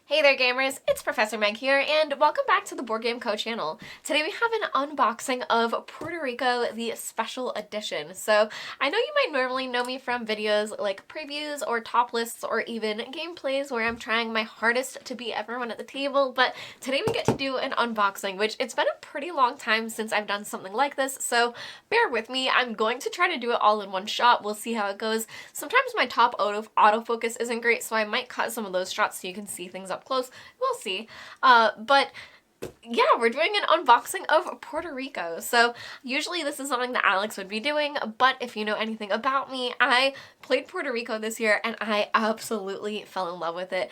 Hey there gamers, it's Professor Meg here, and welcome back to the Board Game Co channel. Today we have an unboxing of Puerto Rico, the special edition. So I know you might normally know me from videos like previews or top lists or even gameplays where I'm trying my hardest to beat everyone at the table, but today we get to do an unboxing, which it's been a pretty long time since I've done something like this, so bear with me. I'm going to try to do it all in one shot. We'll see how it goes. Sometimes my top autofocus isn't great, so I might cut some of those shots so you can see things up close. We'll see. But yeah, we're doing an unboxing of Puerto Rico. So usually this is something that Alex would be doing, but if you know anything about me, I played Puerto Rico this year and I absolutely fell in love with it.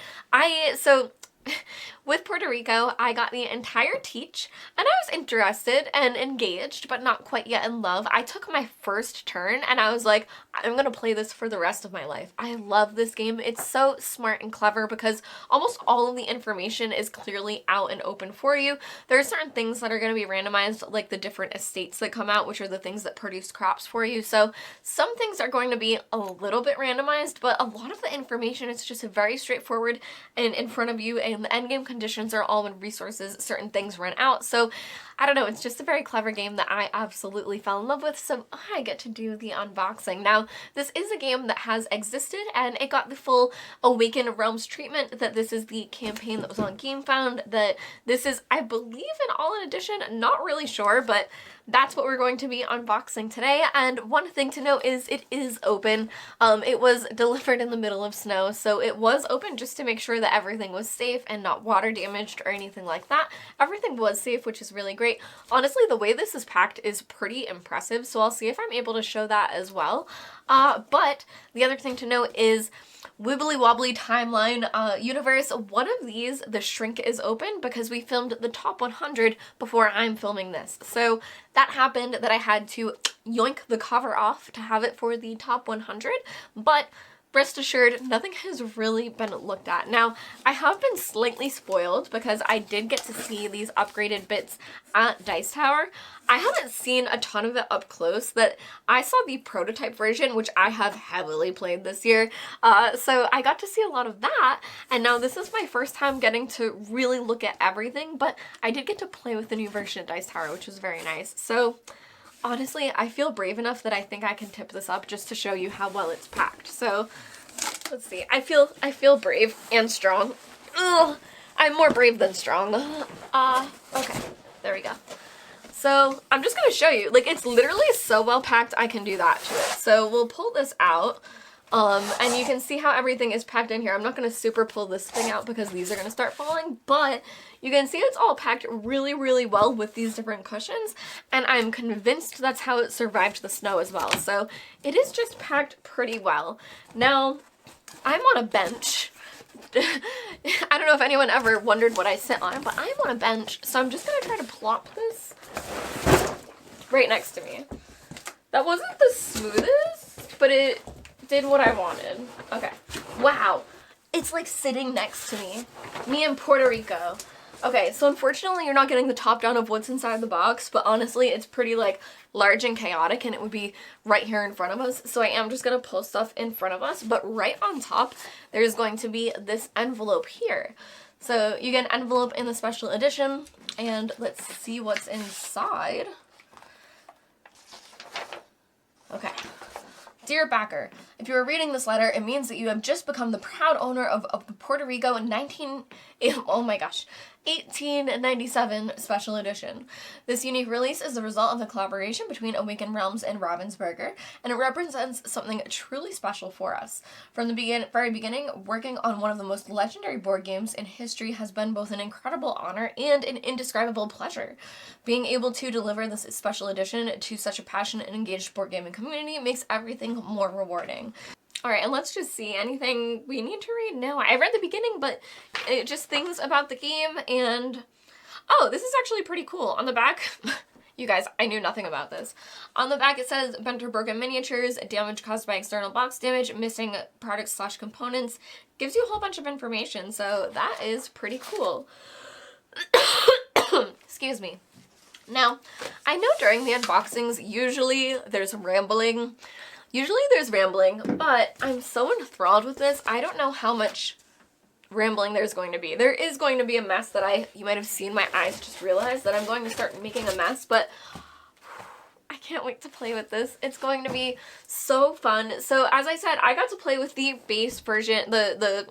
With Puerto Rico, I got the entire teach, and I was interested and engaged, but not quite yet in love. I took my first turn, and I was like, I'm gonna play this for the rest of my life. I love this game. It's so smart and clever because almost all of the information is clearly out and open for you. There are certain things that are gonna be randomized, like the different estates that come out, which are the things that produce crops for you. So some things are going to be a little bit randomized, but a lot of the information is just very straightforward and in front of you, and the endgame conditions are all when resources, certain things run out. So I don't know, it's just a very clever game that I absolutely fell in love with, so I get to do the unboxing. Now, this is a game that has existed, and it got the full Awaken Realms treatment, that this is the campaign that was on GameFound, that this is, I believe, an all-in edition, not really sure, but that's what we're going to be unboxing today. And one thing to note is it is open. It was delivered in the middle of snow, so it was open just to make sure that everything was safe and not water damaged or anything like that. Everything was safe, which is really great. Honestly, the way this is packed is pretty impressive, so I'll see if I'm able to show that as well. But the other thing to note is wibbly wobbly timeline universe. One of these, the shrink, is open because we filmed the top 100 before I'm filming this. So that happened that I had to yoink the cover off to have it for the top 100, but rest assured, nothing has really been looked at. Now, I have been slightly spoiled because I did get to see these upgraded bits at Dice Tower. I haven't seen a ton of it up close. That I saw the prototype version, which I have heavily played this year, so I got to see a lot of that, and now this is my first time getting to really look at everything, but I did get to play with the new version at Dice Tower, which was very nice. So honestly, I feel brave enough that I think I can tip this up just to show you how well it's packed. So let's see. I feel brave and strong. Ugh, I'm more brave than strong. Okay, there we go. So I'm just gonna show you, like, it's literally so well packed I can do that to it. So we'll pull this out, and you can see how everything is packed in here. I'm not gonna super pull this thing out because these are gonna start falling, but you can see it's all packed really, really well with these different cushions, and I'm convinced that's how it survived the snow as well. So it is just packed pretty well. Now, I'm on a bench. I don't know if anyone ever wondered what I sit on, but I'm on a bench, so I'm just gonna try to plop this right next to me. That wasn't the smoothest, but it did what I wanted. Okay. Wow. It's like sitting next to me. Me in Puerto Rico. Okay, so unfortunately you're not getting the top down of what's inside the box, but honestly it's pretty like large and chaotic, and it would be right here in front of us, so I am just gonna pull stuff in front of us. But right on top there's going to be this envelope here. So you get an envelope in the special edition, and let's see what's inside. Okay. Dear backer, if you are reading this letter, it means that you have just become the proud owner of the Puerto Rico 1897 special edition. This unique release is the result of the collaboration between Awaken Realms and Ravensburger, and it represents something truly special for us. From the very beginning, working on one of the most legendary board games in history has been both an incredible honor and an indescribable pleasure. Being able to deliver this special edition to such a passionate and engaged board gaming community makes everything more rewarding. Alright, and let's just see, anything we need to read? No, I read the beginning, but just things about the game, and oh, this is actually pretty cool. On the back, you guys, I knew nothing about this. On the back it says, bent or broken miniatures, damage caused by external box damage, missing products/components. Gives you a whole bunch of information, so that is pretty cool. Excuse me. Now, I know during the unboxings, usually there's rambling, but I'm so enthralled with this, I don't know how much rambling there's going to be. There is going to be a mess that you might have seen my eyes just realize that I'm going to start making a mess, but I can't wait to play with this. It's going to be so fun. So as I said, I got to play with the base version, the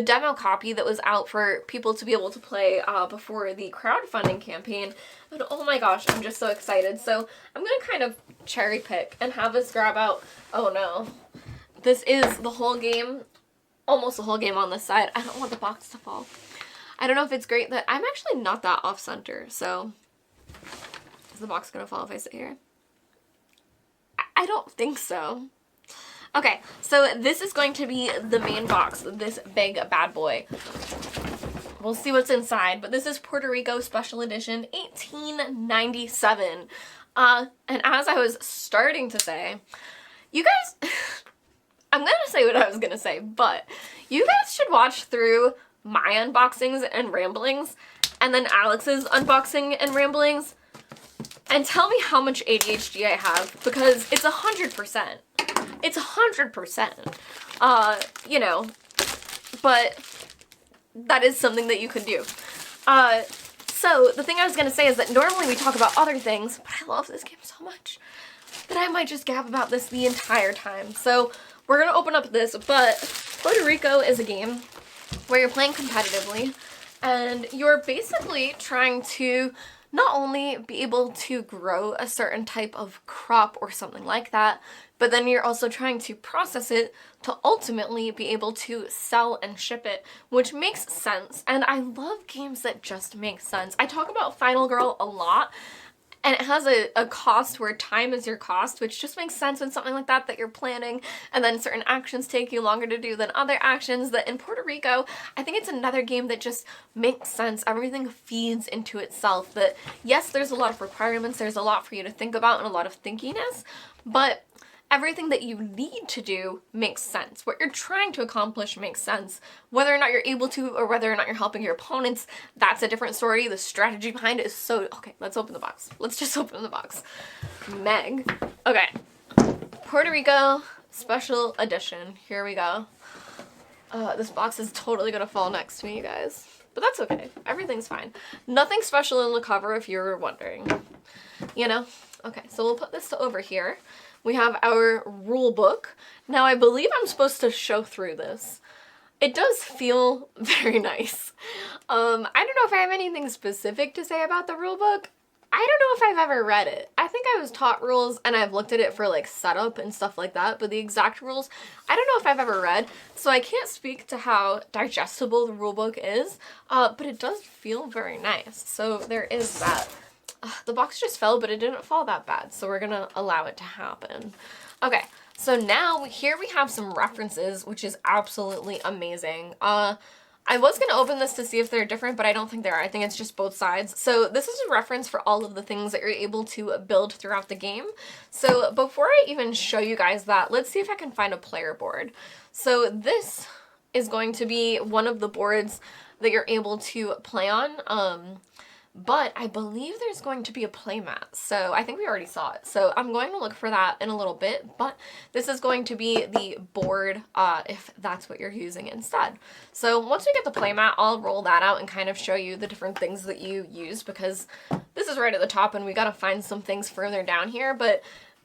demo copy that was out for people to be able to play before the crowdfunding campaign. And oh my gosh, I'm just so excited. So I'm going to kind of cherry pick and have us grab out, oh no, this is the whole game, almost the whole game on this side. I don't want the box to fall. I don't know if it's great that I'm actually not that off center, so is the box going to fall if I sit here? I don't think so. Okay, so this is going to be the main box, this big bad boy. We'll see what's inside, but this is Puerto Rico Special Edition 1897. And as I was starting to say, you guys, I'm gonna say what I was gonna say, but you guys should watch through my unboxings and ramblings, and then Alex's unboxing and ramblings, and tell me how much ADHD I have, because it's 100%. It's 100%. You know, but that is something that you could do. So the thing I was going to say is that normally we talk about other things, but I love this game so much that I might just gab about this the entire time. So we're going to open up this, but Puerto Rico is a game where you're playing competitively, and you're basically trying to not only be able to grow a certain type of crop or something like that, but then you're also trying to process it to ultimately be able to sell and ship it, which makes sense. And I love games that just make sense. I talk about Final Girl a lot, and it has a cost where time is your cost, which just makes sense when something like that you're planning, and then certain actions take you longer to do than other actions. That in Puerto Rico, I think it's another game that just makes sense. Everything feeds into itself. That yes, there's a lot of requirements, there's a lot for you to think about and a lot of thinkiness, but everything that you need to do makes sense. What you're trying to accomplish makes sense. Whether or not you're able to, or whether or not you're helping your opponents, that's a different story. The strategy behind it is so... Okay, let's open the box. Let's just open the box. Meg. Okay. Puerto Rico Special Edition. Here we go. This box is totally gonna fall next to me, you guys. But that's okay. Everything's fine. Nothing special in the cover, if you're wondering. You know? Okay, so we'll put this to over here. We have our rule book. Now I believe I'm supposed to show through this. It does feel very nice. I don't know if I have anything specific to say about the rule book. I don't know if I've ever read it. I think I was taught rules and I've looked at it for like setup and stuff like that, but the exact rules, I don't know if I've ever read, so I can't speak to how digestible the rule book is, but it does feel very nice. So there is that. The box just fell, but it didn't fall that bad, so we're gonna allow it to happen. Okay, so now here we have some references, which is absolutely amazing. I was gonna open this to see if they're different, but I don't think they are. I think it's just both sides. So this is a reference for all of the things that you're able to build throughout the game. So before I even show you guys that, let's see if I can find a player board. So this is going to be one of the boards that you're able to play on. But I believe there's going to be a playmat, so I think we already saw it. So I'm going to look for that in a little bit, but this is going to be the board if that's what you're using instead. So once we get the playmat, I'll roll that out and kind of show you the different things that you use, because this is right at the top and we got to find some things further down here, but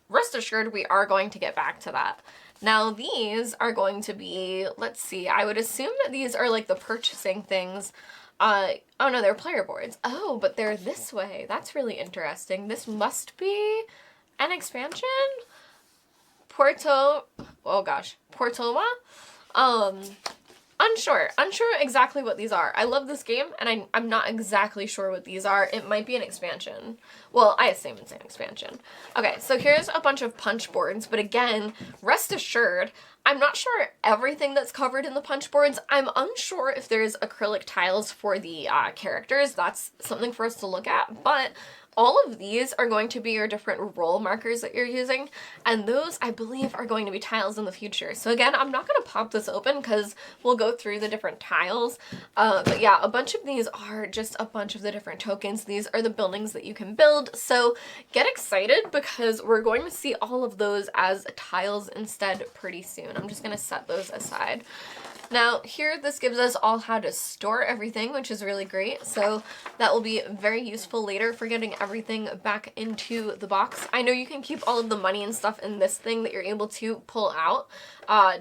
rest assured we are going to get back to that. Now these are going to be, let's see, I would assume that these are like the purchasing things. Oh no, they're player boards. Oh, but they're this way. That's really interesting. This must be an expansion? Puertoma? Unsure exactly what these are. I love this game, and I'm not exactly sure what these are. It might be an expansion. Well, I assume it's an expansion. Okay, so here's a bunch of punch boards, but again, rest assured, I'm not sure everything that's covered in the punch boards. I'm unsure if there's acrylic tiles for the characters. That's something for us to look at, but all of these are going to be your different role markers that you're using, and those, I believe, are going to be tiles in the future. So again, I'm not going to pop this open because we'll go through the different tiles, but yeah, a bunch of these are just a bunch of the different tokens. These are the buildings that you can build, so get excited because we're going to see all of those as tiles instead pretty soon. I'm just going to set those aside. Now here, this gives us all how to store everything, which is really great. So that will be very useful later for getting everything back into the box. I know you can keep all of the money and stuff in this thing that you're able to pull out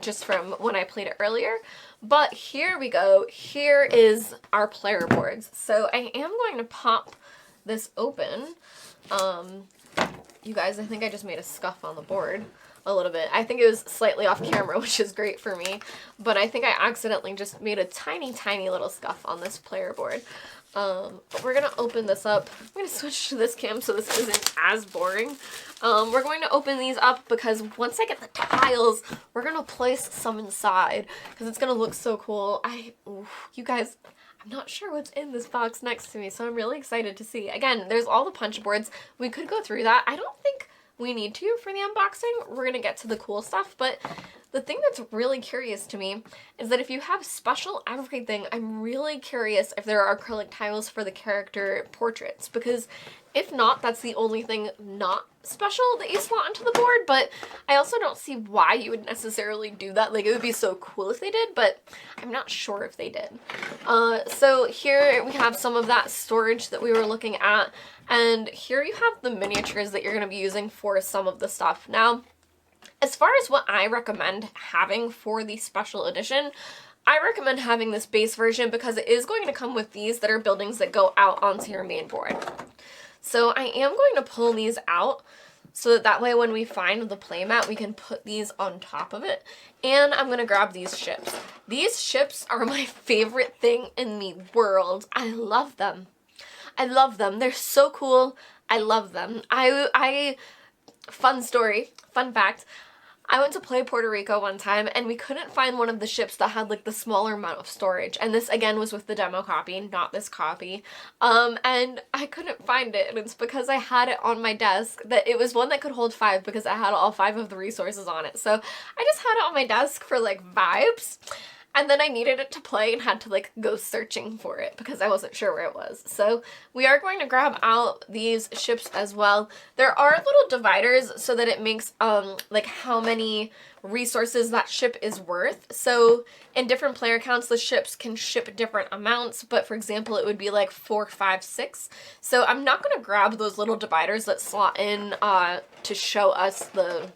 just from when I played it earlier. But here we go. Here is our player boards. So I am going to pop this open. You guys, I think I just made a scuff on the board a little bit. I think it was slightly off camera, which is great for me, but I think I accidentally just made a tiny, tiny little scuff on this player board. But we're gonna open this up. I'm gonna switch to this cam so this isn't as boring. We're going to open these up because once I get the tiles, we're gonna place some inside because it's gonna look so cool. You guys, I'm not sure what's in this box next to me, so I'm really excited to see. Again, there's all the punch boards. We could go through that. I don't think we need to for the unboxing. We're gonna get to the cool stuff, but the thing that's really curious to me is that if you have special everything, I'm really curious if there are acrylic tiles for the character portraits, because if not, that's the only thing not special that you slot onto the board, but I also don't see why you would necessarily do that. Like, it would be so cool if they did, but I'm not sure if they did. So here we have some of that storage that we were looking at, and here you have the miniatures that you're going to be using for some of the stuff. Now, as far as what I recommend having for the special edition, I recommend having this base version because it is going to come with these that are buildings that go out onto your main board. So I am going to pull these out so that way when we find the playmat, we can put these on top of it. And I'm going to grab these ships. These ships are my favorite thing in the world. I love them. I love them. They're so cool. I love them. Fun story, fun fact. I went to play Puerto Rico one time and we couldn't find one of the ships that had like the smaller amount of storage. And this again was with the demo copy, not this copy. And I couldn't find it, and it's because I had it on my desk that it was one that could hold 5 because I had all 5 of the resources on it. So I just had it on my desk for like vibes. And then I needed it to play and had to like go searching for it because I wasn't sure where it was. So we are going to grab out these ships as well. There are little dividers so that it makes like how many resources that ship is worth. So in different player counts, the ships can ship different amounts, but for example, it would be like 4, 5, 6. So I'm not going to grab those little dividers that slot in to show us the,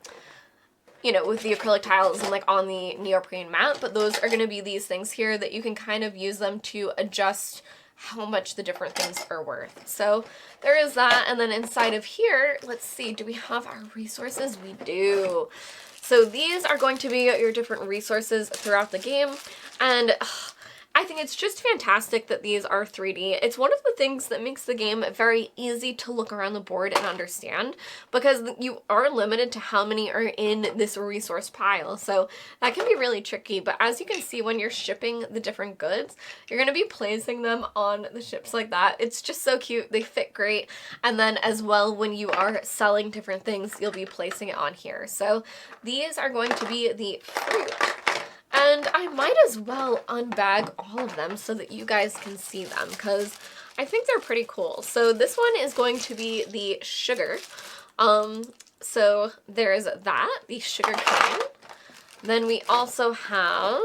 you know, with the acrylic tiles and like on the neoprene mat, but those are going to be these things here that you can kind of use them to adjust how much the different things are worth. So there is that. And then inside of here, let's see, do we have our resources? We do. So these are going to be your different resources throughout the game. And I think it's just fantastic that these are 3D. It's one of the things that makes the game very easy to look around the board and understand, because you are limited to how many are in this resource pile. So that can be really tricky, but as you can see, when you're shipping the different goods, you're going to be placing them on the ships like that. It's just so cute. They fit great. And then as well, when you are selling different things, you'll be placing it on here. So these are going to be the fruit. And I might as well unbag all of them so that you guys can see them, because I think they're pretty cool. So this one is going to be the sugar. So there's that, the sugar cane. Then we also have,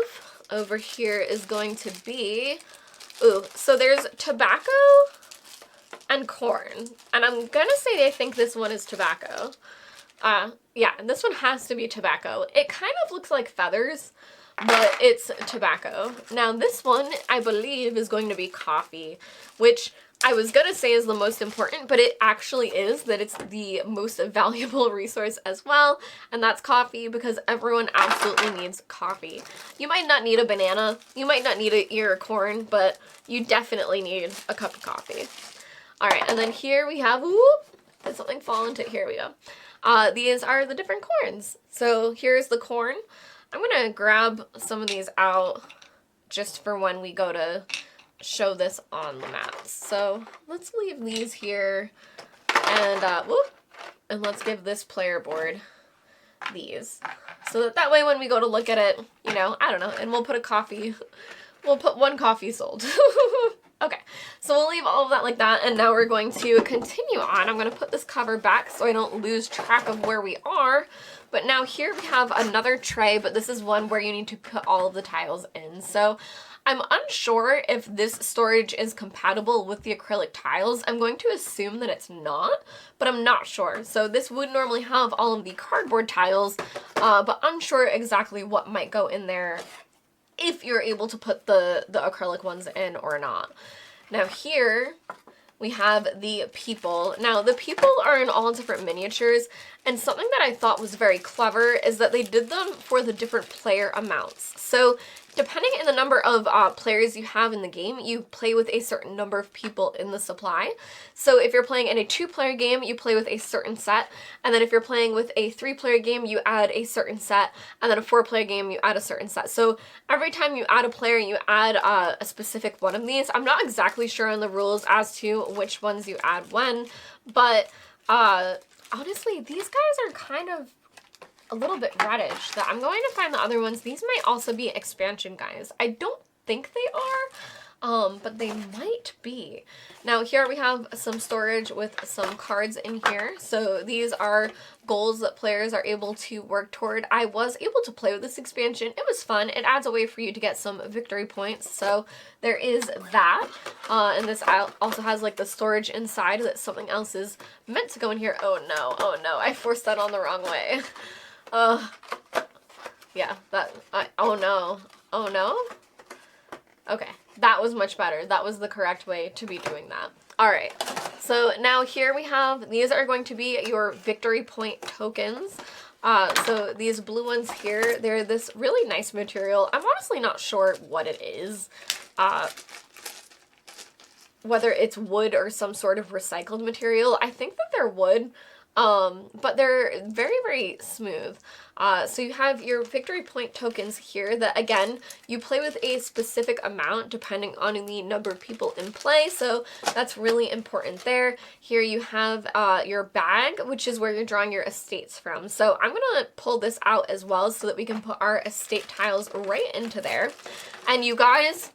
over here is going to be, so there's tobacco and corn. And I'm gonna say I think this one is tobacco. Yeah, and this one has to be tobacco. It kind of looks like feathers, but it's tobacco. Now this one, I believe, is going to be coffee, which I was gonna say is the most important, but it actually is, that it's the most valuable resource as well, and that's coffee, because everyone absolutely needs coffee. You might not need a banana, you might not need an ear of corn, but you definitely need a cup of coffee. All right, and then here we have, did something fall into it? Here we go. These are the different corns. So here's the corn. I'm gonna grab some of these out just for when we go to show this on the mats. So let's leave these here, and and let's give this player board these, so that way when we go to look at it, you know, I don't know, and we'll put a coffee, we'll put one coffee sold. Okay, so we'll leave all of that like that, and now we're going to continue on. I'm going to put this cover back so I don't lose track of where we are. But now here we have another tray, but this is one where you need to put all of the tiles in. So I'm unsure if this storage is compatible with the acrylic tiles. I'm going to assume that it's not, but I'm not sure. So this would normally have all of the cardboard tiles, but unsure exactly what might go in there if you're able to put the acrylic ones in or not. Now here we have the people. Now the people are in all different miniatures, and something that I thought was very clever is that they did them for the different player amounts. So depending on the number of players you have in the game, you play with a certain number of people in the supply. So if you're playing in a 2-player game, you play with a certain set, and then if you're playing with a 3-player game, you add a certain set, and then a 4-player game, you add a certain set. So every time you add a player, you add a specific one of these. I'm not exactly sure on the rules as to which ones you add when, but honestly, these guys are kind of a little bit reddish. That I'm going to find the other ones. These might also be expansion guys. I don't think they are, but they might be. Now here we have some storage with some cards in here. So these are goals that players are able to work toward. I was able to play with this expansion. It was fun. It adds a way for you to get some victory points. So there is that. And this also has like the storage inside that something else is meant to go in here. Oh no, I forced that on the wrong way. Yeah, oh no. Okay, that was much better. That was the correct way to be doing that. All right, so now here we have, these are going to be your victory point tokens. So these blue ones here, they're this really nice material. I'm honestly not sure what it is. Whether it's wood or some sort of recycled material. I think that they're wood. But they're very, very smooth. So you have your victory point tokens here that, again, you play with a specific amount depending on the number of people in play. So that's really important there. Here you have your bag, which is where you're drawing your estates from. So I'm going to pull this out as well so that we can put our estate tiles right into there. And you guys,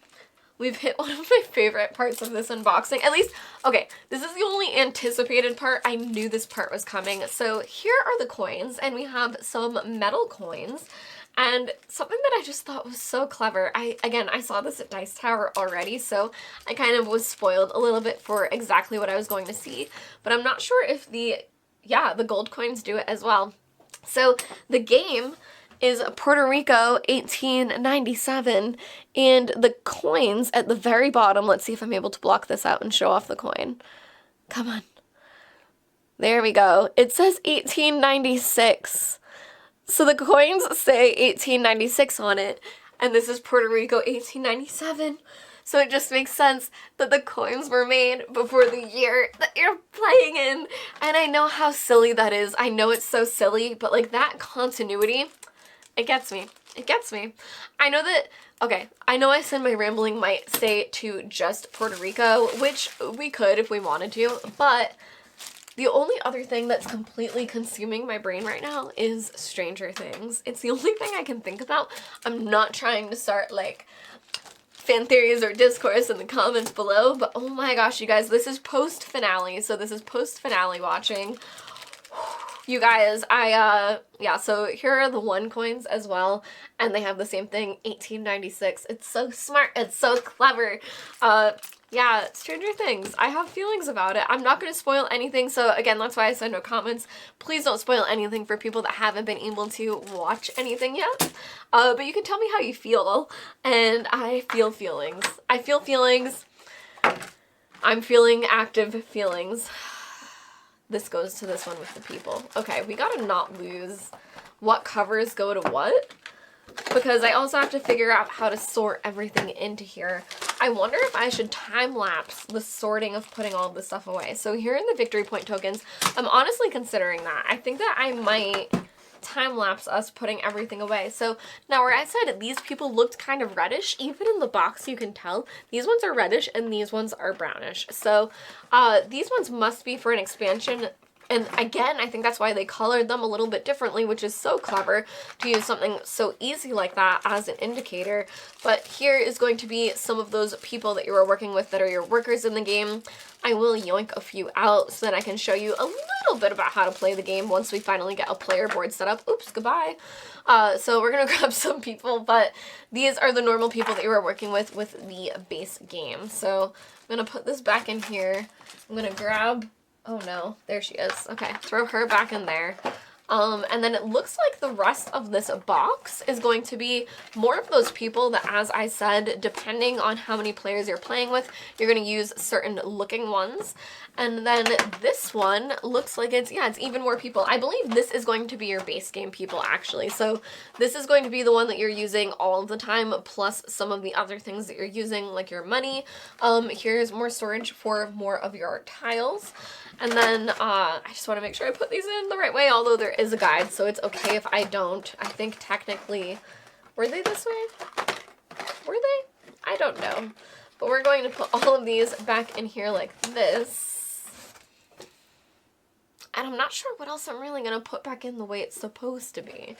we've hit one of my favorite parts of this unboxing. At least, okay, this is the only anticipated part. I knew this part was coming. So here are the coins, and we have some metal coins. And something that I just thought was so clever, I saw this at Dice Tower already, so I kind of was spoiled a little bit for exactly what I was going to see. But I'm not sure if the gold coins do it as well. So the game is Puerto Rico 1897, and the coins at the very bottom, let's see if I'm able to block this out and show off the coin. Come on. There we go. It says 1896. So the coins say 1896 on it, and this is Puerto Rico 1897. So it just makes sense that the coins were made before the year that you're playing in. And I know how silly that is. I know it's so silly, but like that continuity, it gets me. It gets me. I know that, okay, I know I said my rambling might stay to just Puerto Rico, which we could if we wanted to, but the only other thing that's completely consuming my brain right now is Stranger Things. It's the only thing I can think about. I'm not trying to start like fan theories or discourse in the comments below, but oh my gosh, you guys, this is post-finale, so this is post-finale watching. You guys, yeah, so here are the one coins as well, and they have the same thing, 1896. It's so smart, it's so clever. Yeah, Stranger Things, I have feelings about it. I'm not going to spoil anything, so again, that's why I said no comments. Please don't spoil anything for people that haven't been able to watch anything yet. But you can tell me how you feel, and I feel feelings. I feel feelings. I'm feeling active feelings. This goes to this one with the people. Okay, we gotta not lose what covers go to what, because I also have to figure out how to sort everything into here. I wonder if I should time-lapse the sorting of putting all of this stuff away. So here in the victory point tokens, I'm honestly considering that. I think that I might time-lapse us putting everything away. So now where I said these people looked kind of reddish, even in the box you can tell these ones are reddish and these ones are brownish. So these ones must be for an expansion And again, I think that's why they colored them a little bit differently, which is so clever to use something so easy like that as an indicator. But here is going to be some of those people that you are working with that are your workers in the game. I will yoink a few out so that I can show you a little bit about how to play the game once we finally get a player board set up. Oops, goodbye. So we're going to grab some people, but these are the normal people that you are working with the base game. So I'm going to put this back in here. I'm going to grab... Oh no, there she is. Okay, throw her back in there. And then it looks like the rest of this box is going to be more of those people that, as I said, depending on how many players you're playing with, you're going to use certain looking ones. And then this one looks like it's even more people. I believe this is going to be your base game people, actually. So this is going to be the one that you're using all of the time, plus some of the other things that you're using, like your money. Here's more storage for more of your tiles. And then I just want to make sure I put these in the right way, although there is a guide, so it's okay if I don't. I think technically, were they this way? Were they? I don't know. But we're going to put all of these back in here like this. And I'm not sure what else I'm really going to put back in the way it's supposed to be.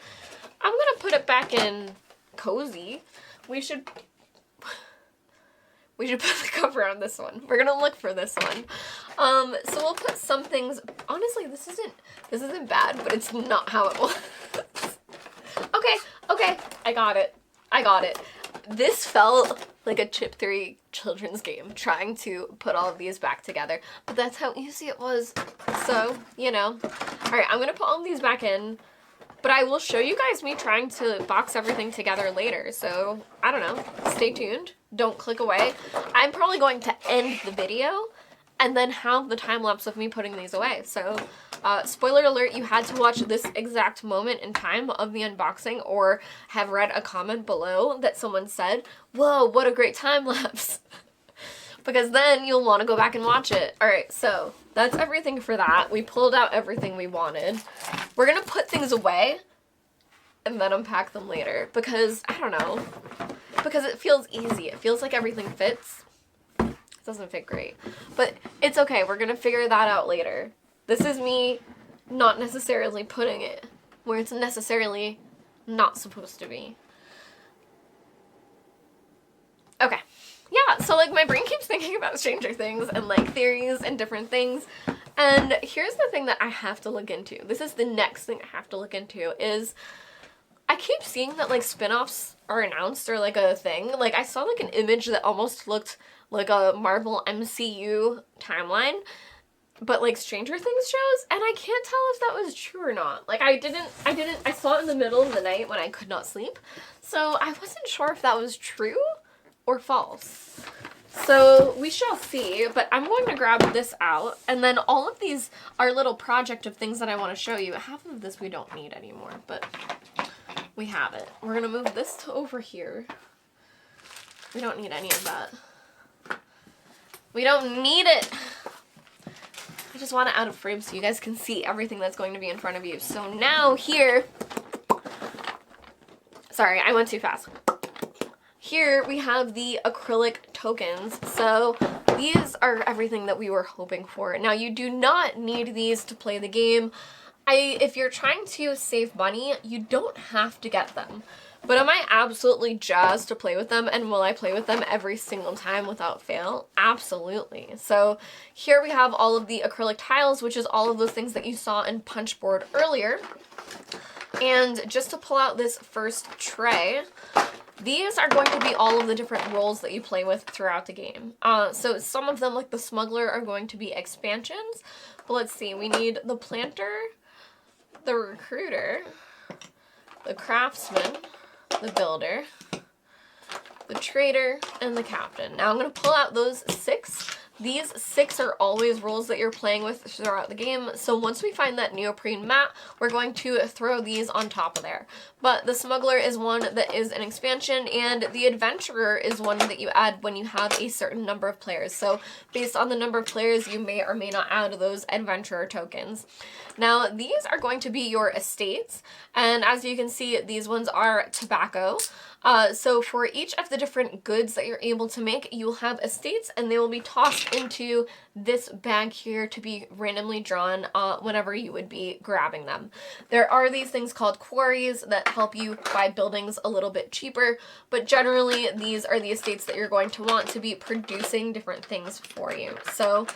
I'm going to put it back in cozy. We should put the cover on this one. We're gonna look for this one. So we'll put some things. Honestly, this isn't bad, but it's not how it was. Okay, I got it. This felt like a Chip 3 children's game, trying to put all of these back together, but that's how easy it was. So, you know. All right, I'm gonna put all of these back in. But I will show you guys me trying to box everything together later, so I don't know, stay tuned, don't click away. I'm probably going to end the video and then have the time lapse of me putting these away. So spoiler alert, you had to watch this exact moment in time of the unboxing or have read a comment below that someone said, whoa, what a great time lapse. Because then you'll want to go back and watch it. Alright, so that's everything for that. We pulled out everything we wanted. We're going to put things away and then unpack them later because, I don't know, because it feels easy. It feels like everything fits. It doesn't fit great. But it's okay. We're going to figure that out later. This is me not necessarily putting it where it's necessarily not supposed to be. Okay. Yeah, so like my brain keeps thinking about Stranger Things and like theories and different things. And here's the thing that I have to look into. This is the next thing I have to look into is I keep seeing that like spin-offs are announced or like a thing. Like I saw like an image that almost looked like a Marvel MCU timeline, but like Stranger Things shows, and I can't tell if that was true or not. Like I saw it in the middle of the night when I could not sleep. So I wasn't sure if that was true or false. So we shall see, but I'm going to grab this out, and then all of these are a little project of things that I want to show you. Half of this we don't need anymore, but we have it. We're going to move this to over here. We don't need any of that. We don't need it. I just want it out of frame so you guys can see everything that's going to be in front of you. So now here, sorry, I went too fast. Here we have the acrylic tokens. So these are everything that we were hoping for. Now you do not need these to play the game. If you're trying to save money, you don't have to get them. But am I absolutely jazzed to play with them, and will I play with them every single time without fail? Absolutely. So here we have all of the acrylic tiles, which is all of those things that you saw in Punchboard earlier. And just to pull out this first tray, these are going to be all of the different roles that you play with throughout the game. So some of them, like the smuggler, are going to be expansions. But let's see, we need the planter, the recruiter, the craftsman, the builder, the trader, and the captain. Now I'm going to pull out those 6. These 6 are always roles that you're playing with throughout the game, so once we find that neoprene mat, we're going to throw these on top of there. But the smuggler is one that is an expansion, and the adventurer is one that you add when you have a certain number of players. So based on the number of players, you may or may not add those adventurer tokens. Now these are going to be your estates, and as you can see, these ones are tobacco. So for each of the different goods that you're able to make, you'll have estates, and they will be tossed into this bag here to be randomly drawn whenever you would be grabbing them. There are these things called quarries that help you buy buildings a little bit cheaper, but generally these are the estates that you're going to want to be producing different things for you. So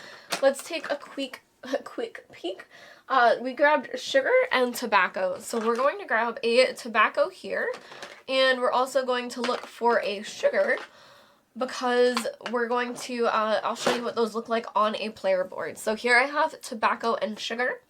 let's take a quick peek. We grabbed sugar and tobacco. So we're going to grab a tobacco here, and we're also going to look for a sugar because we're going to, I'll show you what those look like on a player board. So here I have tobacco and sugar,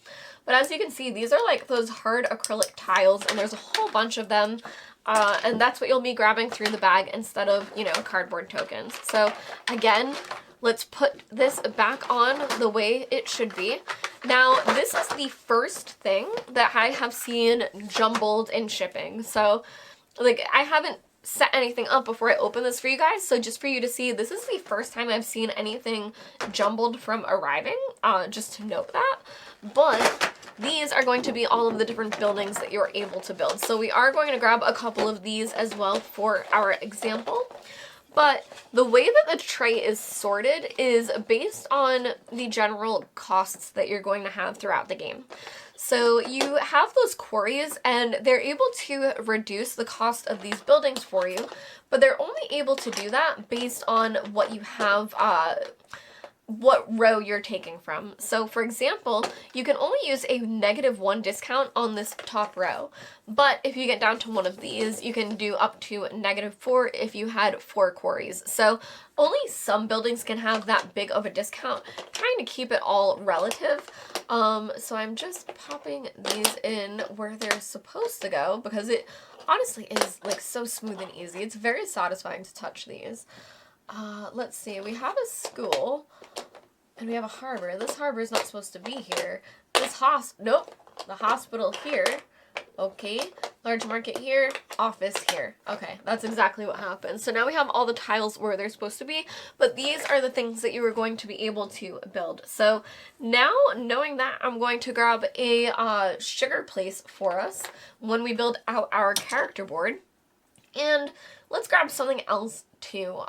but as you can see, these are like those hard acrylic tiles, and there's a whole bunch of them. And that's what you'll be grabbing through the bag instead of, you know, cardboard tokens. So again, let's put this back on the way it should be. Now, this is the first thing that I have seen jumbled in shipping. So, like, I haven't set anything up before I open this for you guys. So just for you to see, this is the first time I've seen anything jumbled from arriving, just to note that. But these are going to be all of the different buildings that you're able to build. So we are going to grab a couple of these as well for our example. But the way that the tray is sorted is based on the general costs that you're going to have throughout the game. So you have those quarries, and they're able to reduce the cost of these buildings for you, but they're only able to do that based on what you have, what row you're taking from. So for example, you can only use a -1 discount on this top row, but if you get down to one of these, you can do up to -4 if you had 4 quarries. So only some buildings can have that big of a discount, trying to keep it all relative. So I'm just popping these in where they're supposed to go, because it honestly is like so smooth and easy. It's very satisfying to touch these. Let's see, we have a school, and we have a harbor. This harbor is not supposed to be here. This nope, the hospital here. Okay, large market here, office here. Okay, that's exactly what happened. So now we have all the tiles where they're supposed to be, but these are the things that you are going to be able to build. So now, knowing that, I'm going to grab a sugar place for us when we build out our character board. And let's grab something else too.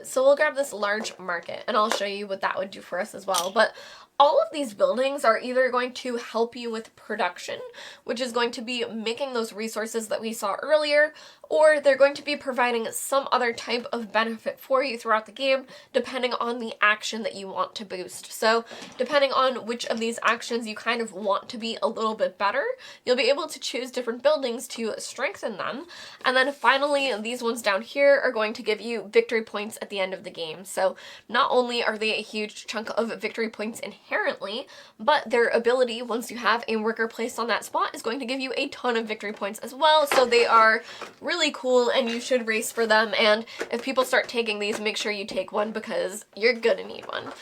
So we'll grab this large market, and I'll show you what that would do for us as well. But all of these buildings are either going to help you with production, which is going to be making those resources that we saw earlier, or they're going to be providing some other type of benefit for you throughout the game, depending on the action that you want to boost. So depending on which of these actions you kind of want to be a little bit better, you'll be able to choose different buildings to strengthen them. And then finally, these ones down here are going to give you victory points at the end of the game. So not only are they a huge chunk of victory points inherently, but their ability, once you have a worker placed on that spot, is going to give you a ton of victory points as well. So they are really cool, and you should race for them. And if people start taking these, make sure you take one, because you're gonna need one.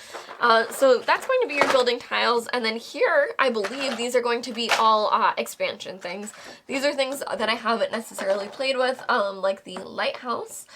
So that's going to be your building tiles. And then here, I believe these are going to be all expansion things. These are things that I haven't necessarily played with, like the lighthouse.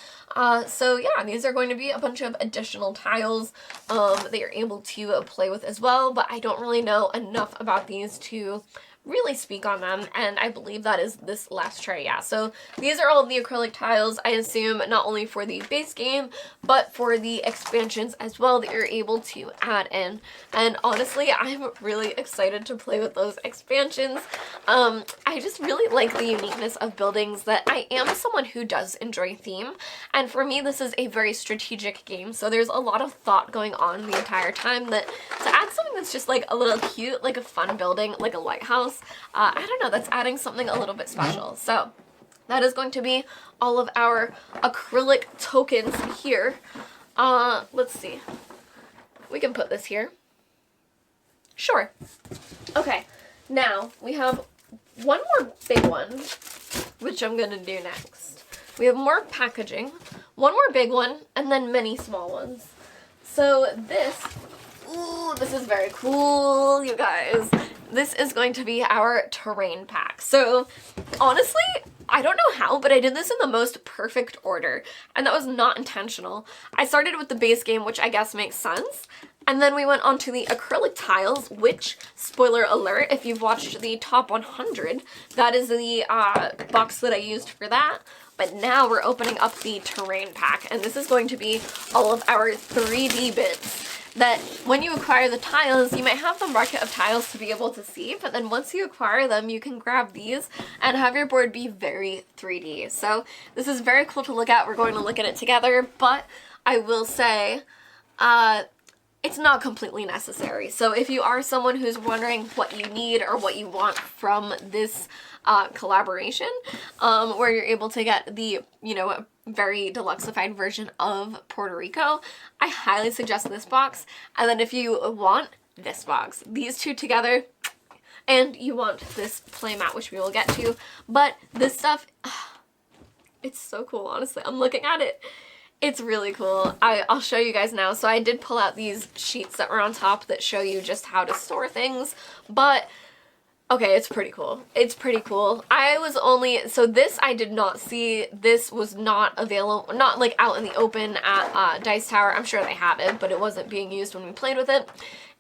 So yeah, these are going to be a bunch of additional tiles that you're able to play with as well, but I don't really know enough about these to really speak on them, and I believe that is this last tray. Yeah, so these are all the acrylic tiles, I assume, not only for the base game, but for the expansions as well that you're able to add in. And honestly, I'm really excited to play with those expansions. I just really like the uniqueness of buildings. That I am someone who does enjoy theme, and for me this is a very strategic game, so there's a lot of thought going on the entire time, that to add something that's just like a little cute, like a fun building, like a lighthouse, I don't know, that's adding something a little bit special. So that is going to be all of our acrylic tokens here. Let's see. We can put this here. Sure. Okay, now we have one more big one, which I'm gonna do next. We have more packaging, one more big one, and then many small ones. So this, ooh, this is very cool, you guys. This is going to be our terrain pack. So honestly, I don't know how, but I did this in the most perfect order, and that was not intentional. I started with the base game, which I guess makes sense, And then we went on to the acrylic tiles, which, spoiler alert, if you've watched the top 100, that is the box that I used for that. But now we're opening up the terrain pack, and this is going to be all of our 3D bits that when you acquire the tiles, you might have the market of tiles to be able to see, but then once you acquire them, you can grab these and have your board be very 3D. So this is very cool to look at. We're going to look at it together, but I will say, it's not completely necessary. So if you are someone who's wondering what you need or what you want from this collaboration, where you're able to get the, you know, very deluxeified version of Puerto Rico, I highly suggest this box. And then if you want this box, these two together, and you want this playmat, which we will get to, but this stuff, it's so cool, honestly. I'm looking at it. It's really cool. I'll show you guys now. So I did pull out these sheets that were on top that show you just how to store things, but okay, it's pretty cool. It's pretty cool. So this I did not see. This was not available, not like out in the open at Dice Tower. I'm sure they have it, but it wasn't being used when we played with it.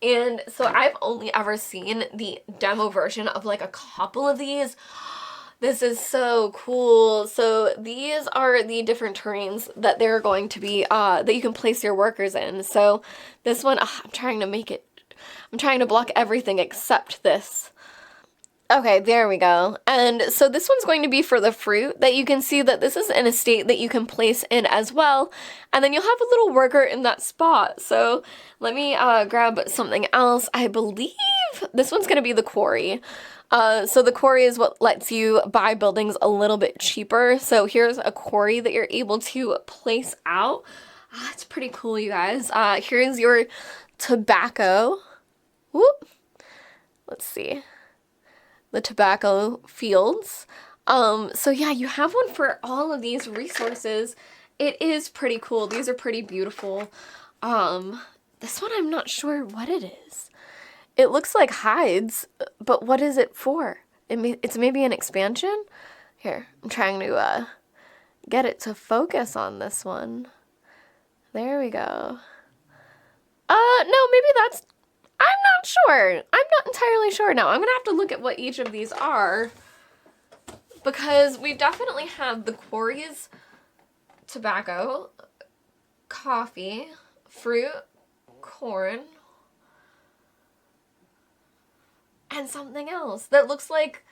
And so I've only ever seen the demo version of like a couple of these. This is so cool. So these are the different terrains that they're going to be, that you can place your workers in. So this one, I'm trying to block everything except this. Okay, there we go. And so this one's going to be for the fruit, that you can see that this is an estate that you can place in as well. And then you'll have a little worker in that spot. So let me grab something else. I believe this one's going to be the quarry. So the quarry is what lets you buy buildings a little bit cheaper. So here's a quarry that you're able to place out. That's pretty cool, you guys. Here's your tobacco. Whoop. Let's see. The tobacco fields. So yeah, you have one for all of these resources. It is pretty cool. These are pretty beautiful. This one I'm not sure what it is. It looks like hides, but what is it for? It's maybe an expansion? Here, I'm trying to get it to focus on this one. There we go. No, maybe that's... I'm not sure. I'm not entirely sure now. I'm gonna have to look at what each of these are, because we definitely have the quarries, tobacco, coffee, fruit, corn, and something else that looks like,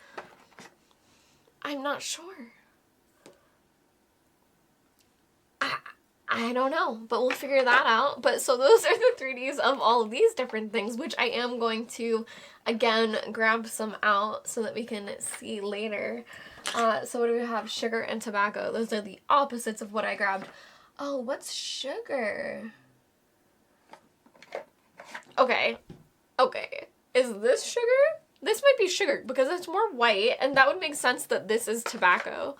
I'm not sure. I don't know, but we'll figure that out. But so those are the 3Ds of all of these different things, which I am going to, again, grab some out so that we can see later. So what do we have? Sugar and tobacco. Those are the opposites of what I grabbed. Oh, what's sugar? Okay. Okay. Is this sugar? This might be sugar because it's more white, and that would make sense that this is tobacco.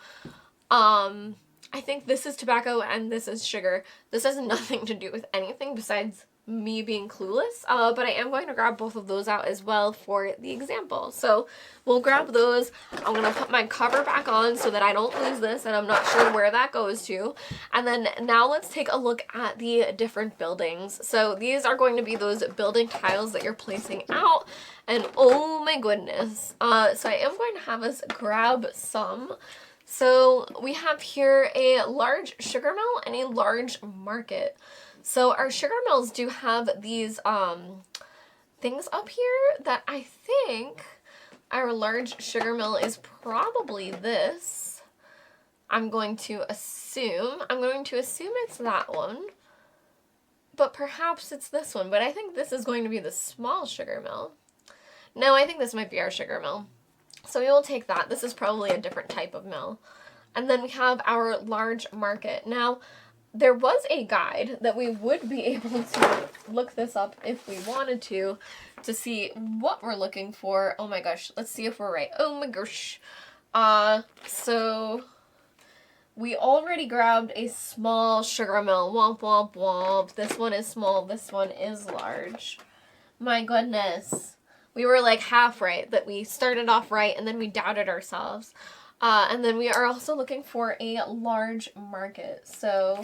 I think this is tobacco and this is sugar. This has nothing to do with anything besides me being clueless, but I am going to grab both of those out as well for the example. So we'll grab those. I'm going to put my cover back on so that I don't lose this, and I'm not sure where that goes to. And then now let's take a look at the different buildings. So these are going to be those building tiles that you're placing out, and oh my goodness. So I am going to have us grab some. So we have here a large sugar mill and a large market. So our sugar mills do have these things up here that I think our large sugar mill is probably this. I'm going to assume it's that one, but perhaps it's this one, but I think this is going to be the small sugar mill. No, I think this might be our sugar mill. So we will take that. This is probably a different type of mill. And then we have our large market. Now, there was a guide that we would be able to look this up if we wanted to see what we're looking for. Oh my gosh, let's see if we're right. Oh my gosh. So we already grabbed a small sugar mill. Womp, womp, womp. This one is small. This one is large. My goodness. We were like half right, that we started off right and then we doubted ourselves. And then we are also looking for a large market. So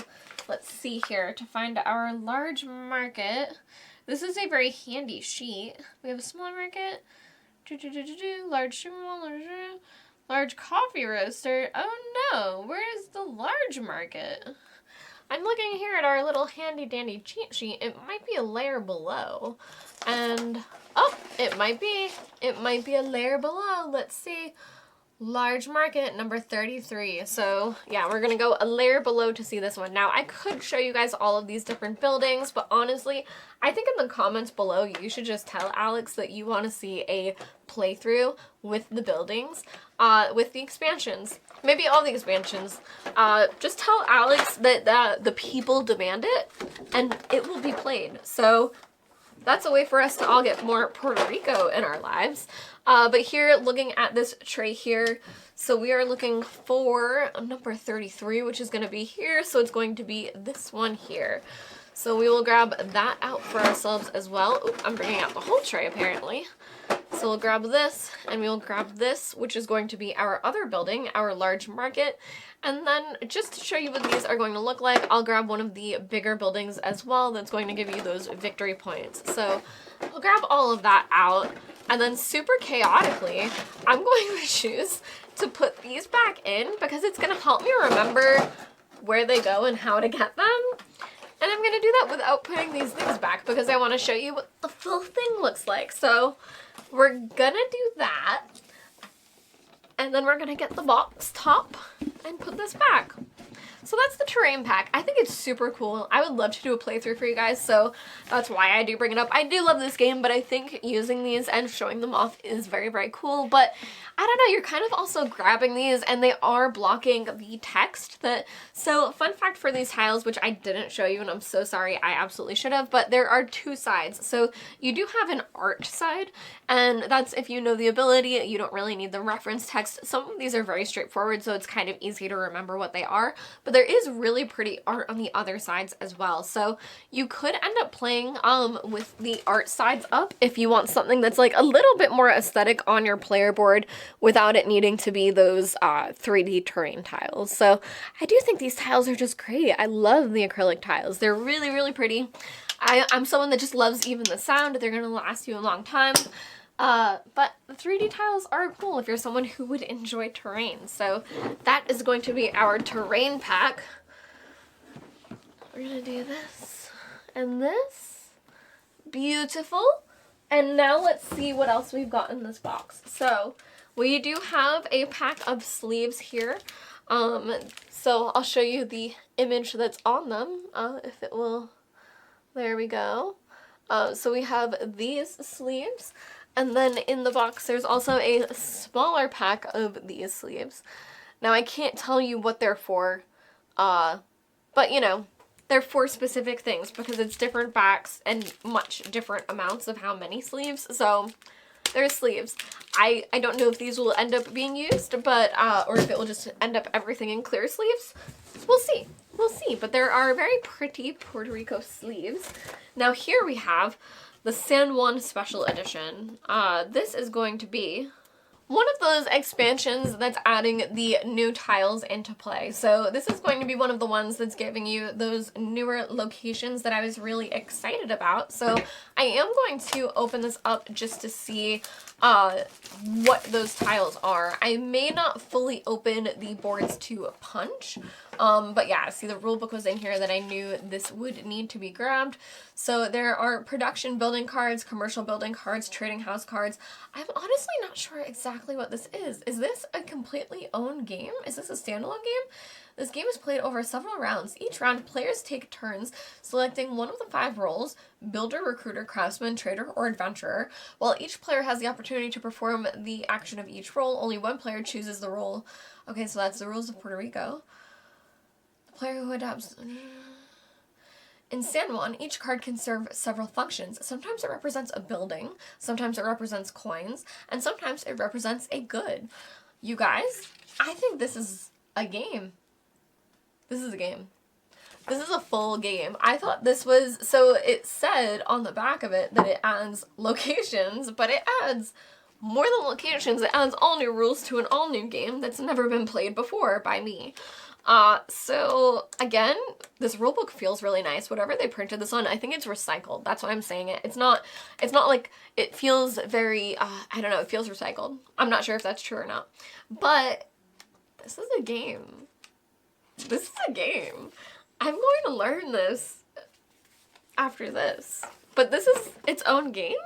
let's see here. To find our large market, This is a very handy sheet. We have a small market, large large coffee roaster. Oh no, where's the large market? I'm looking here at our little handy dandy cheat sheet. It might be a layer below. And, oh, it might be a layer below. Let's see. Large market, number 33. So yeah, we're gonna go a layer below to see this one. Now I could show you guys all of these different buildings, but honestly, I think in the comments below, you should just tell Alex that you want to see a playthrough with the buildings, with the expansions. Maybe all the expansions. Just tell Alex that the people demand it, and it will be played. So that's a way for us to all get more Puerto Rico in our lives. But here, looking at this tray here, so we are looking for number 33, which is going to be here. So it's going to be this one here. So we will grab that out for ourselves as well. Ooh, I'm bringing out the whole tray apparently. So we'll grab this, and we'll grab this, which is going to be our other building, our large market. And then just to show you what these are going to look like, I'll grab one of the bigger buildings as well that's going to give you those victory points. So I'll grab all of that out, and then super chaotically, I'm going to choose to put these back in because it's going to help me remember where they go and how to get them. And I'm going to do that without putting these things back because I want to show you what the full thing looks like. So we're going to do that. And then we're going to get the box top and put this back. So that's the terrain pack. I think it's super cool. I would love to do a playthrough for you guys, so that's why I do bring it up. I do love this game, but I think using these and showing them off is very, very cool. But I don't know, you're kind of also grabbing these and they are blocking the text. So fun fact for these tiles, which I didn't show you and I'm so sorry, I absolutely should have, but there are two sides. So you do have an art side, and that's if you know the ability, you don't really need the reference text. Some of these are very straightforward, so it's kind of easy to remember what they are, but there is really pretty art on the other sides as well. So you could end up playing with the art sides up if you want something that's like a little bit more aesthetic on your player board without it needing to be those 3D terrain tiles. So I do think these tiles are just great. I love the acrylic tiles. They're really, really pretty. I'm someone that just loves even the sound. They're gonna last you a long time. But the 3D tiles are cool if you're someone who would enjoy terrain. So that is going to be our terrain pack. We're gonna do this and this. Beautiful. And now let's see what else we've got in this box. So we do have a pack of sleeves here. So I'll show you the image that's on them, if it will. There we go. So we have these sleeves. And then in the box, there's also a smaller pack of these sleeves. Now, I can't tell you what they're for, but, you know, they're for specific things because it's different backs and much different amounts of how many sleeves. So there's sleeves. I don't know if these will end up being used, but, or if it will just end up everything in clear sleeves. We'll see. We'll see. But there are very pretty Puerto Rico sleeves. Now, here we have the San Juan Special Edition. This is going to be one of those expansions that's adding the new tiles into play. So this is going to be one of the ones that's giving you those newer locations that I was really excited about. So I am going to open this up just to see what those tiles are. I may not fully open the boards to punch, but yeah, see, the rule book was in here that I knew this would need to be grabbed. So there are production building cards, commercial building cards, trading house cards. I'm honestly not sure exactly what this is. Is this a completely owned game? Is this a standalone game? This game is played over several rounds. Each round, players take turns selecting one of the 5 roles: builder, recruiter, craftsman, trader, or adventurer. While each player has the opportunity to perform the action of each role, only one player chooses the role. Okay, so that's the rules of Puerto Rico. The player who adapts... In San Juan, each card can serve several functions. Sometimes it represents a building, sometimes it represents coins, and sometimes it represents a good. You guys, I think this is a game. This is a game. This is a full game. I thought this was, so it said on the back of it that it adds locations, but it adds more than locations. It adds all new rules to an all new game that's never been played before by me. So again, this rulebook feels really nice. Whatever they printed this on, I think it's recycled. That's why I'm saying it. It's not like, it feels very, I don't know, it feels recycled. I'm not sure if that's true or not. But this is a game. This is a game. I'm going to learn this after this. But this is its own game?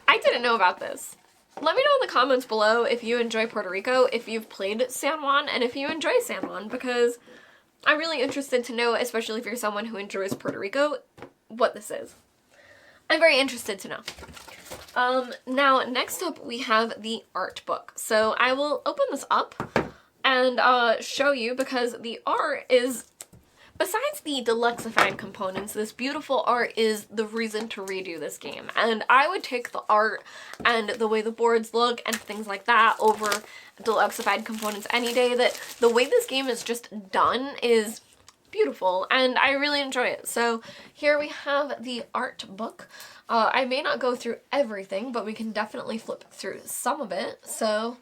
I didn't know about this. Let me know in the comments below if you enjoy Puerto Rico, if you've played San Juan, and if you enjoy San Juan, because I'm really interested to know, especially if you're someone who enjoys Puerto Rico, what this is. I'm very interested to know. Now, next up we have the art book. So I will open this up and show you, because the art is, besides the deluxeified components, this beautiful art is the reason to redo this game. And I would take the art and the way the boards look and things like that over deluxeified components any day. That the way this game is just done is beautiful, and I really enjoy it. So here we have the art book. I may not go through everything, but we can definitely flip through some of it. So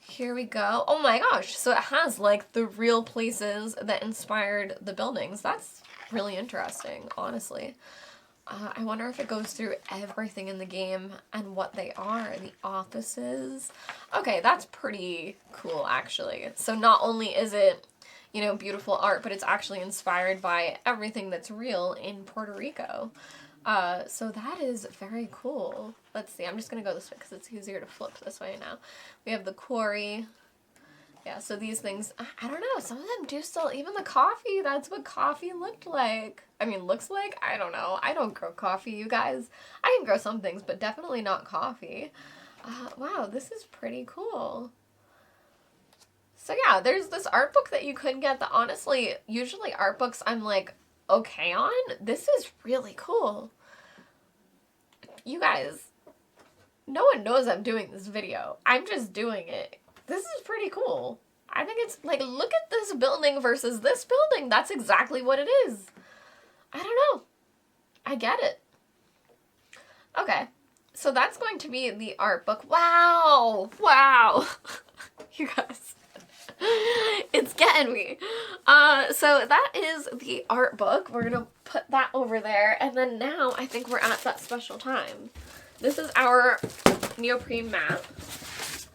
here we go. Oh my gosh, so it has like the real places that inspired the buildings. That's really interesting, honestly. I wonder if it goes through everything in the game and what they are, the offices. Okay, that's pretty cool, actually. So not only is it, you know, beautiful art, but it's actually inspired by everything that's real in Puerto Rico. So that is very cool. Let's see, I'm just gonna go this way because it's easier to flip this way now. We have the quarry. Yeah, so these things, I don't know, some of them do still, even the coffee, that's what coffee looked like. I mean, looks like, I don't know. I don't grow coffee, you guys. I can grow some things, but definitely not coffee. Wow, this is pretty cool. So yeah, there's this art book that you could get that honestly, usually art books I'm like, okay on. This is really cool. You guys, no one knows I'm doing this video. I'm just doing it. This is pretty cool. I think it's like, look at this building versus this building. That's exactly what it is. I don't know. I get it. Okay, so that's going to be the art book. Wow. Wow. You guys. It's getting me. So that is the art book. We're gonna put that over there, and then now I think we're at that special time. This is our neoprene mat,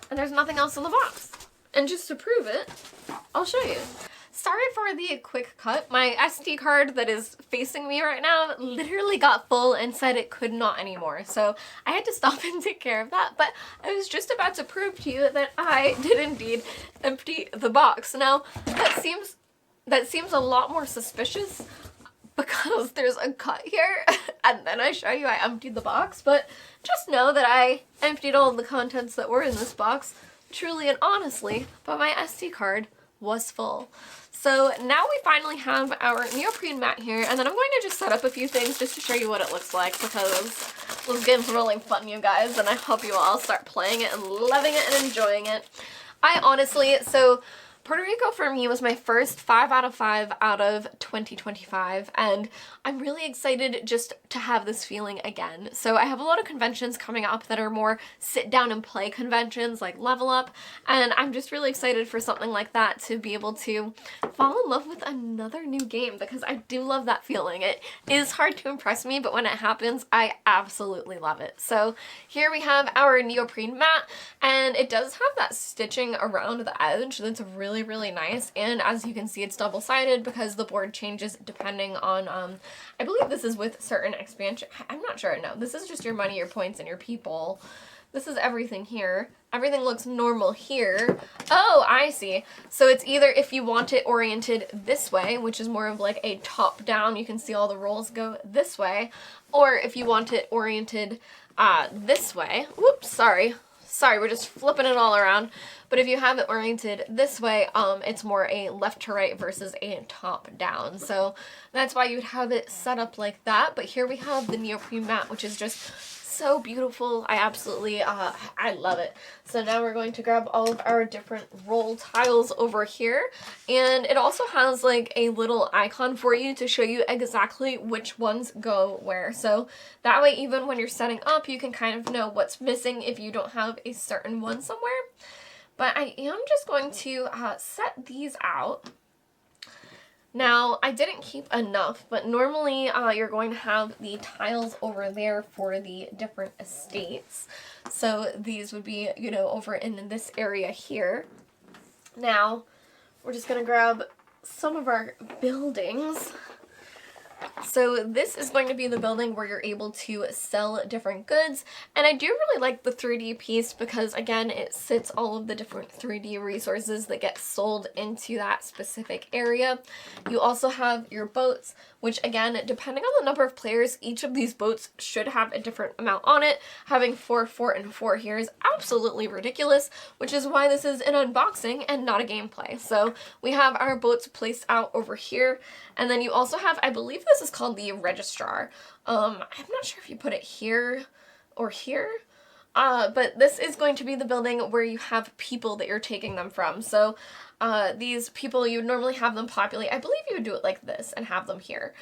and there's nothing else in the box. And just to prove it, I'll show you. Sorry for the quick cut. My SD card that is facing me right now literally got full and said it could not anymore. So I had to stop and take care of that. But I was just about to prove to you that I did indeed empty the box. Now, that seems a lot more suspicious because there's a cut here and then I show you I emptied the box. But just know that I emptied all of the contents that were in this box truly and honestly, but my SD card was full. So now we finally have our neoprene mat here, and then I'm going to just set up a few things just to show you what it looks like, because this game's really fun, you guys, and I hope you all start playing it and loving it and enjoying it. I honestly, so Puerto Rico for me was my first 5 out of 5 out of 2025, and I'm really excited just to have this feeling again. So I have a lot of conventions coming up that are more sit down and play conventions like Level Up, and I'm just really excited for something like that to be able to fall in love with another new game, because I do love that feeling. It is hard to impress me, but when it happens, I absolutely love it. So here we have our neoprene mat, and it does have that stitching around the edge that's really nice, and as you can see, it's double-sided because the board changes depending on I believe this is with certain expansion. I'm not sure. No, this is just your money, your points, and your people. This is everything here. Everything looks normal here. Oh, I see. So it's either if you want it oriented this way, which is more of like a top down, you can see all the rolls go this way, or if you want it oriented this way. Whoops, sorry, we're just flipping it all around. But if you have it oriented this way, it's more a left to right versus a top down. So that's why you'd have it set up like that. But here we have the neoprene mat, which is just so beautiful. I absolutely, I love it. So now we're going to grab all of our different roll tiles over here. And it also has like a little icon for you to show you exactly which ones go where. So that way, even when you're setting up, you can kind of know what's missing if you don't have a certain one somewhere. But I am just going to set these out. Now, I didn't keep enough, but normally you're going to have the tiles over there for the different estates. So these would be, you know, over in this area here. Now, we're just going to grab some of our buildings. So this is going to be the building where you're able to sell different goods, and I do really like the 3D piece because, again, it sits all of the different 3D resources that get sold into that specific area. You also have your boats, which, again, depending on the number of players, each of these boats should have a different amount on it. Having 4, 4, and 4 here is absolutely ridiculous, which is why this is an unboxing and not a gameplay. So we have our boats placed out over here, and then you also have, I believe this is called the registrar. I'm not sure if you put it here or here. But this is going to be the building where you have people that you're taking them from. So these people, you would normally have them populate. I believe you would do it like this and have them here.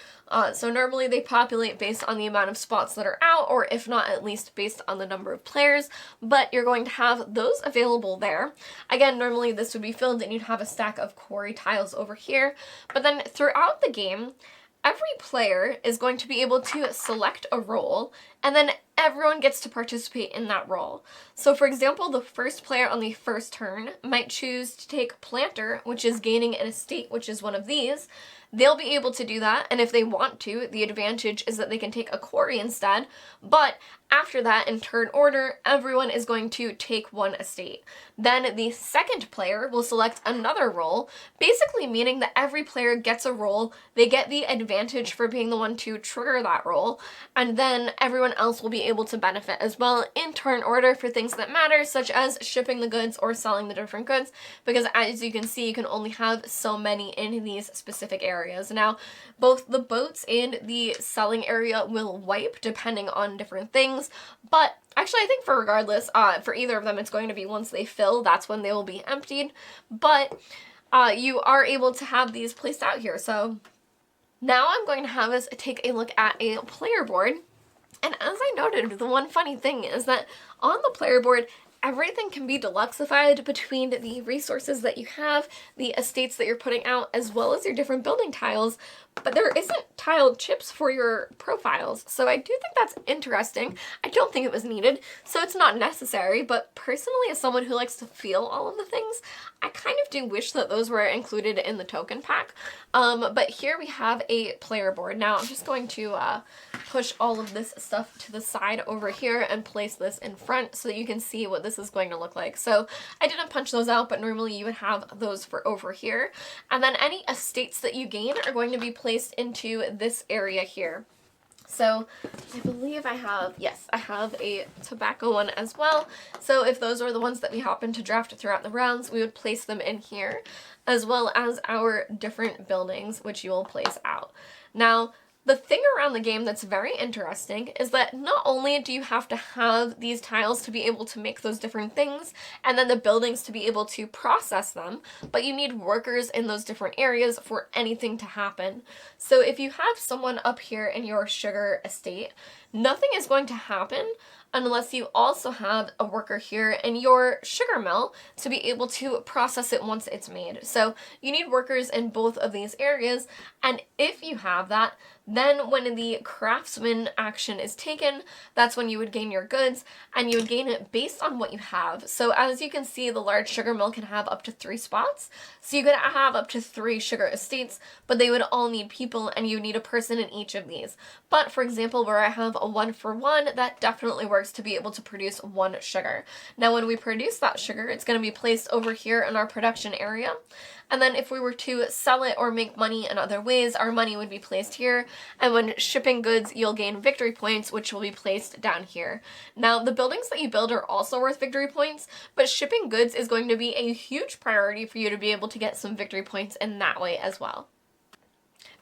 So normally they populate based on the amount of spots that are out, or if not, at least based on the number of players. But you're going to have those available there. Again, normally this would be filled and you'd have a stack of quarry tiles over here. But then throughout the game, every player is going to be able to select a role, and then everyone gets to participate in that role. So for example, the first player on the first turn might choose to take planter, which is gaining an estate, which is one of these. They'll be able to do that, and if they want to, the advantage is that they can take a quarry instead. But after that, in turn order, everyone is going to take one estate. Then the second player will select another role, basically meaning that every player gets a role, they get the advantage for being the one to trigger that role, and then everyone else will be able to benefit as well in turn order for things that matter, such as shipping the goods or selling the different goods, because as you can see, you can only have so many in these specific areas. Now, both the boats and the selling area will wipe depending on different things, but actually I think for regardless, for either of them, it's going to be once they fill, that's when they will be emptied, but you are able to have these placed out here. So now I'm going to have us take a look at a player board. And as I noted, the one funny thing is that on the player board, everything can be deluxified between the resources that you have, the estates that you're putting out, as well as your different building tiles, but there isn't tiled chips for your profiles. So I do think that's interesting. I don't think it was needed, so it's not necessary, but personally, as someone who likes to feel all of the things, I kind of do wish that those were included in the token pack. But here we have a player board. Now I'm just going to push all of this stuff to the side over here and place this in front so that you can see what this is going to look like. So I didn't punch those out, but normally you would have those for over here. And then any estates that you gain are going to be placed into this area here. So I believe I have, yes, I have a tobacco one as well. So if those are the ones that we happen to draft throughout the rounds, we would place them in here, as well as our different buildings, which you will place out. Now, the thing around the game that's very interesting is that not only do you have to have these tiles to be able to make those different things, and then the buildings to be able to process them, but you need workers in those different areas for anything to happen. So if you have someone up here in your sugar estate, nothing is going to happen unless you also have a worker here in your sugar mill to be able to process it once it's made. So you need workers in both of these areas, and if you have that, then when the craftsman action is taken, that's when you would gain your goods, and you would gain it based on what you have. So as you can see, the large sugar mill can have up to 3 spots. So you could have up to 3 sugar estates, but they would all need people, and you need a person in each of these. But for example, where I have a 1-for-1, that definitely works to be able to produce 1 sugar. Now when we produce that sugar, it's going to be placed over here in our production area. And then if we were to sell it or make money in other ways, our money would be placed here. And when shipping goods, you'll gain victory points, which will be placed down here. Now, the buildings that you build are also worth victory points, but shipping goods is going to be a huge priority for you to be able to get some victory points in that way as well.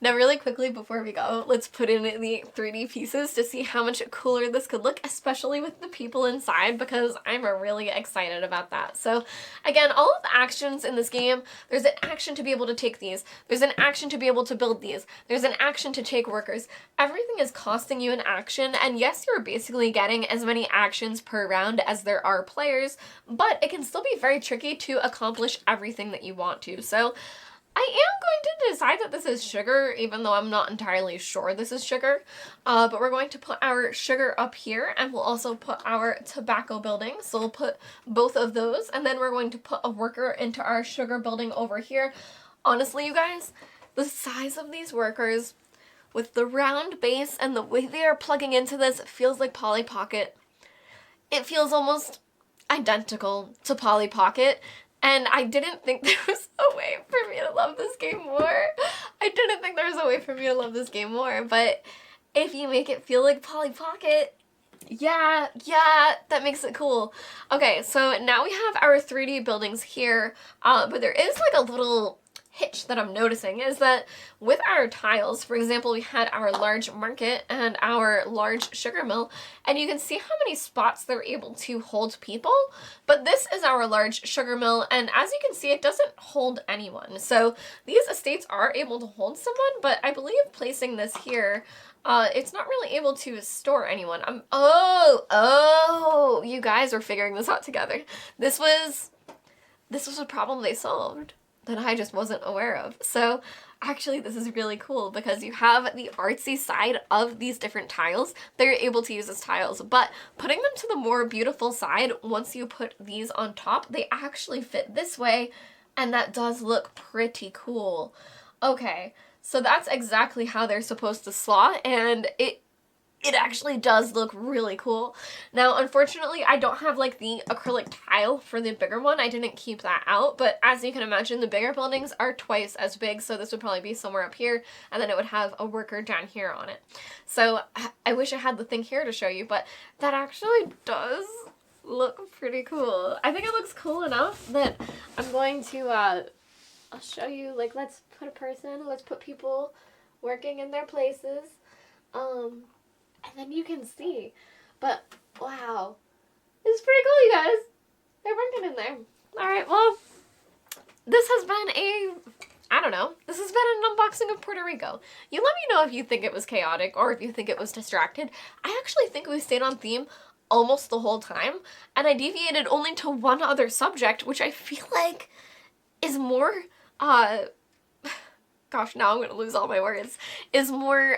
Now really quickly before we go, let's put in the 3D pieces to see how much cooler this could look, especially with the people inside, because I'm really excited about that. So again, all of the actions in this game, there's an action to be able to take these, there's an action to be able to build these, there's an action to take workers. Everything is costing you an action, and yes, you're basically getting as many actions per round as there are players, but it can still be very tricky to accomplish everything that you want to. So I am going to decide that this is sugar, even though I'm not entirely sure this is sugar. But we're going to put our sugar up here, and we'll also put our tobacco building. So we'll put both of those, and then we're going to put a worker into our sugar building over here. Honestly, you guys, the size of these workers with the round base and the way they are plugging into this, it feels like Polly Pocket. It feels almost identical to Polly Pocket. And I didn't think there was a way for me to love this game more. I didn't think there was a way for me to love this game more, but if you make it feel like Polly Pocket, yeah, that makes it cool. Okay, so now we have our 3D buildings here, but there is like a little hitch that I'm noticing is that with our tiles, for example, we had our large market and our large sugar mill, and you can see how many spots they're able to hold people, but this is our large sugar mill, and as you can see, it doesn't hold anyone. So these estates are able to hold someone, but I believe placing this here, it's not really able to store anyone. Oh, you guys are figuring this out together. This was a problem they solved that I just wasn't aware of. So actually this is really cool because you have the artsy side of these different tiles. They're able to use as tiles, but putting them to the more beautiful side, once you put these on top, they actually fit this way, and that does look pretty cool. Okay, so that's exactly how they're supposed to slot, and it actually does look really cool. Now, unfortunately, I don't have like the acrylic tile for the bigger one. I didn't keep that out, but as you can imagine, the bigger buildings are twice as big, so this would probably be somewhere up here, and then it would have a worker down here on it. So I wish I had the thing here to show you, but that actually does look pretty cool. I think it looks cool enough that I'm going to, I'll show you, like, let's put a person, let's put people working in their places. And then you can see. But, wow. It's pretty cool, you guys. They're working in there. Alright, well, this has been this has been an unboxing of Puerto Rico. You let me know if you think it was chaotic or if you think it was distracted. I actually think we stayed on theme almost the whole time, and I deviated only to one other subject, which I feel like is more, gosh, now I'm gonna lose all my words, is more,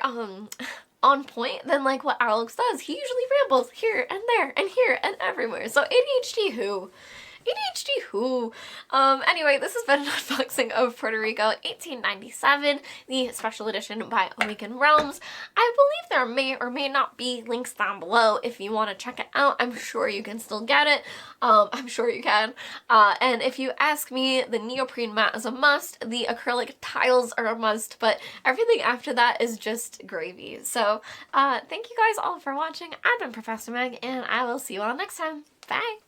on point than like what Alex does. He usually rambles here and there and here and everywhere. So ADHD who? ADHD who? Anyway, this has been an unboxing of Puerto Rico 1897, the special edition by Awakened Realms. I believe there may or may not be links down below if you want to check it out. I'm sure you can still get it. I'm sure you can. And if you ask me, the neoprene mat is a must. The acrylic tiles are a must, but everything after that is just gravy. So thank you guys all for watching. I've been Professor Meg, and I will see you all next time. Bye!